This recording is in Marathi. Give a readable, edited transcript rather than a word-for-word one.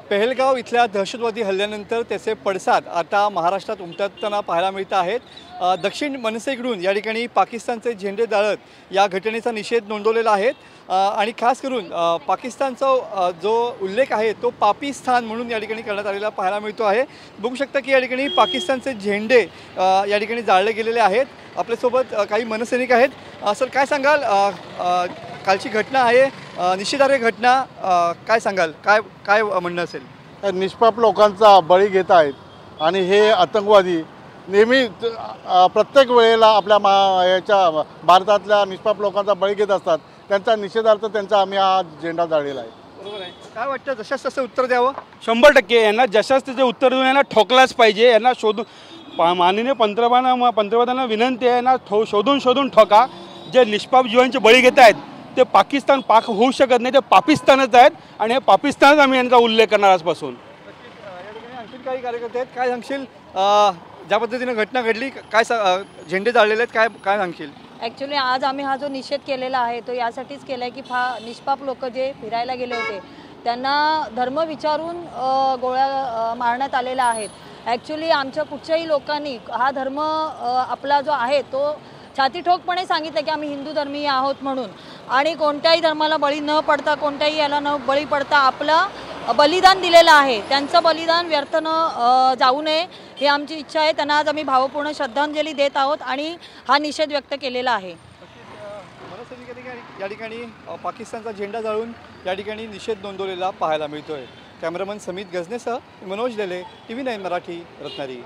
पहलगाव इथल्या दहशतवादी हल्ल्यानंतर त्याचे पडसाद आता महाराष्ट्रात उमटताना पाहायला मिळत आहेत। दक्षिण मनसेकडून या ठिकाणी पाकिस्तानचे झेंडे जाळत या घटनेचा निषेध नोंदवलेला आहे आणि खास करून पाकिस्तानचा जो उल्लेख आहे तो पाकिस्तान म्हणून या ठिकाणी करण्यात आलेला पाहायला मिळतो आहे। बघू शकता की या ठिकाणी पाकिस्तानचे झेंडे या ठिकाणी जाळले गेलेले आहेत। आपल्यासोबत काही मनसैनिक आहेत। सर काय सांगाल, कालची घटना आहे, निषेधार्ह घटना, काय सांगाल, काय काय म्हणणं असेल? निष्पाप लोकांचा बळी घेत आहेत आणि हे आतंकवादी नेहमी प्रत्येक वेळेला आपल्या याच्या भारतातल्या निष्पाप लोकांचा बळी घेत असतात। त्यांचा निषेधार्थ त्यांचा आम्ही हा झेंडा जाळलेला आहे। बरोबर आहे। काय वाटतं, जशास तसं उत्तर द्यावं? 100% यांना जशास त्याचे उत्तर देऊन यांना ठोकलाच पाहिजे। यांना शोधून माननीय पंतप्रधानांना विनंती आहे, यांना शोधून ठोका। जे निष्पाप जीवांचे बळी घेत आहेत ते पाक होऊ शकत नाही, ते पाकिस्तानच आहेत आणि हे पाकिस्तानच आम्ही यांचा उल्लेख करणार आजपासून। या ठिकाणी आणखी काही कार्यकर्ते आहेत, काय सांगशील? ज्या पद्धतीने घटना घडली, काय झेंडे जाळलेले आहेत, काय काय सांगशील? ॲक्च्युली आज आम्ही हा जो निषेध केलेला आहे तो यासाठीच केला आहे की निष्पाप लोक जे फिरायला गेले होते त्यांना धर्म विचारून गोळ्या मारण्यात आलेल्या आहेत। ॲक्च्युली आमच्या कुठच्याही लोकांनी हा धर्म आपला जो आहे तो छातीठोकपणे सांगितलं की आम्ही हिंदू धर्मीय आहोत म्हणून, आणि कोणत्याही धर्माला बळी न पडता, कोणत्याही याला न बळी पडता आपलं बलिदान दिलेलं आहे। त्यांचं बलिदान व्यर्थ न जाऊ नये ही आमची इच्छा आहे। त्यांना आज आम्ही भावपूर्ण श्रद्धांजली देत आहोत आणि हा निषेध व्यक्त केलेला आहे। या ठिकाणी पाकिस्तानचा झेंडा जाळून या ठिकाणी निषेध नोंदवलेला पाहायला मिळतोय। कॅमेरामन समित गजनेसह मनोज लेले, TV9 मराठी, रत्नागिरी।